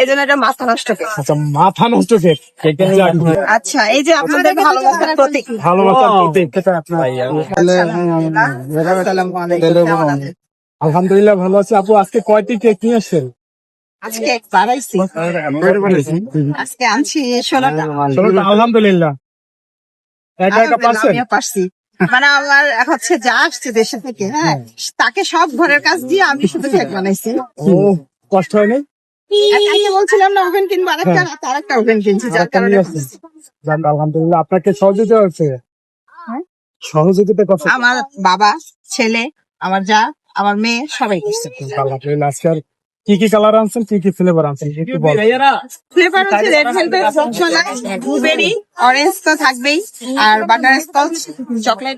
এই জন্য এটা মাথা নষ্ট কেক। আচ্ছা, মাথা নষ্ট কেক। আচ্ছা, এই যে আপনাদের ভালোবাসার প্রতীক। ভালোবাসার প্রতীক। আলহামদুলিল্লাহ ভালো আছে। আপু আজকে কয়টি কেক নিয়ে আসছেন? আজকে বাড়াইছি, আজকে আনছি 16টা। আলহামদুলিল্লাহ। একা একা পারছেন? আমিও পারছি। মানে আমার হচ্ছে যা আসছে দেশে থেকে, হ্যাঁ, তাকে সব ঘরের কাজ দিয়ে আমি শুধু কেক বানাইছি। ও, কষ্ট হয়নি? একাকে বলছিলাম না ওভেন কিনবো, আরেকটা ওভেন কিনছি, যার কারণে যাক, আলহামদুলিল্লাহ। আপনাকে সহযোগিতা হচ্ছে? সহযোগিতা করছে? আমার বাবা, ছেলে, আমার যা, আমার মেয়ে সবাই করছে। আলহামদুলিল্লাহ। আজকে আর কি কি কালার আনছেন, কি কি ফ্লেভার আনছেন একটু বল। ফ্লেভার হচ্ছে red velvet, rasmalai, blueberry, orange তো থাকবেই, আর বাটার স্কচ, চকলেট।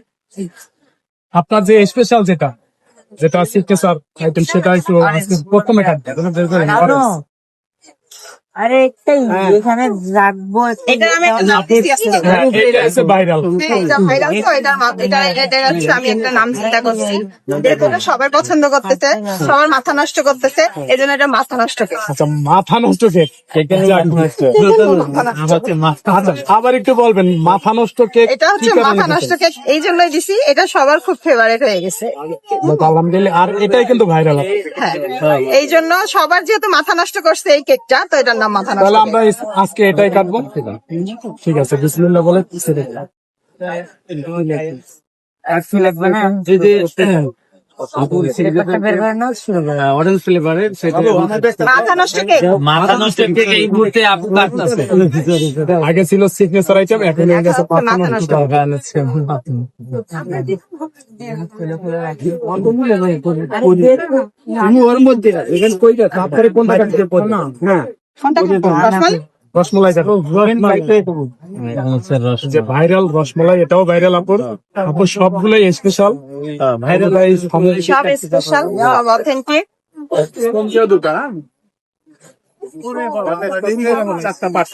আপনার যে স্পেশাল যেটা সিগনেচার আইটেম, সেটা একটু আজকে প্রথমে কাটবেন। আরে একটাই এখানে রাখবো। এটা আমি একটা নাম দিছি আজকে। এটা হচ্ছে ভাইরাল। এটা ভাইরাল তো, এটা হচ্ছে আমি একটা নাম চিন্তা করছি। দেখুন সবাই পছন্দ করতেছে, সবার মাথা নষ্ট করতেছে, এই জন্য এটা মাথা নষ্ট কেক। আচ্ছা, মাথা নষ্ট কেক। আচ্ছা, আবার একটু বলবেন মাথা নষ্ট কেক। এটা হচ্ছে মাথা নষ্ট কেক এই জন্যই দিছি, এটা সবার খুব ফেভারিট হয়ে গেছে। আলহামদুলিল্লাহ। আর এটাই কিন্তু ভাইরাল। হ্যাঁ, এই জন্য সবার যেহেতু মাথা নষ্ট করছে এই কেকটা, তো এটার নাম মাথা নষ্ট। তাহলে আমরা আজকে এটাই কাটবো। ঠিক আছে, বিসমিল্লাহ বলে অরেঞ্জ ফ্লেভারের মাথা নষ্ট কেক। মাথা নষ্ট কেক এই মুহূর্তে আপু কাটতেছে। আগে ছিল সিগনেচার আইটেম, এখন হয়ে গেছে মাথা নষ্ট। ওর মধ্যে এখানে কইটা তারপরে কোনটা কাটতে পারবে না। রসমলাই যে ভাইরাল রসমলাই, এটাও ভাইরাল। আপু সবগুলোই স্পেশাল ভাইরাল, সব স্পেশাল, সব অথেন্টিক।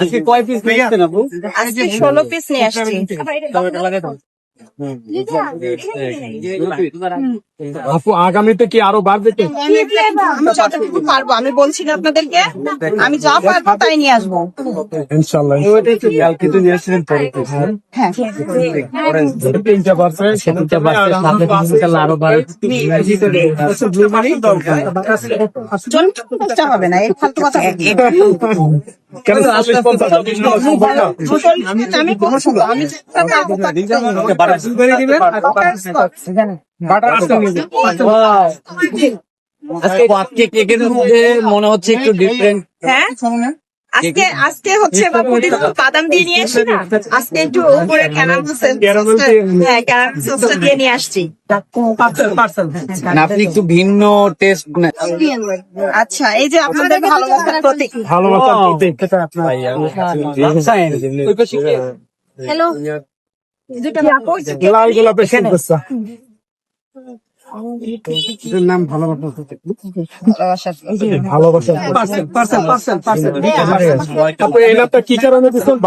আজকে কয় পিস নিয়েছেন আপু? আজকে 16 পিস নিয়ে আসছি। আপু আগামীতে কি আরো বাড়বে? আমি যতটুকু পারবো, আমি বলছি না আপনাদেরকে, আমি যা পারবো তাই নিয়ে আসবো ইনশাআল্লাহ। হ্যাঁ, তিনটা বাড়ছে, আরো বাড়বে। কষ্ট হবে না, এই ফালতু কথা। কেন আমি বলছি তো, আমি যেটা পারবো আজকে কেকের মধ্যে মনে হচ্ছে একটু ডিফারেন্ট। হ্যাঁ, আজকে হচ্ছে বাদাম দিয়ে নিয়ে আসছি না, আজকে একটু উপরে ক্যারামেল সসটা দিয়ে নিয়ে আসছি। আপনি একটু ভিন্ন টেস্ট। আচ্ছা, এই যে আপনাদের ভালোবাসার প্রতীক। ভালোবাসার প্রতীক। হ্যালো, লাল গোলাপের শুভেচ্ছা। নাম ভালোবাসা। আপু এই নামটা কি কারণে দিচ্ছেন?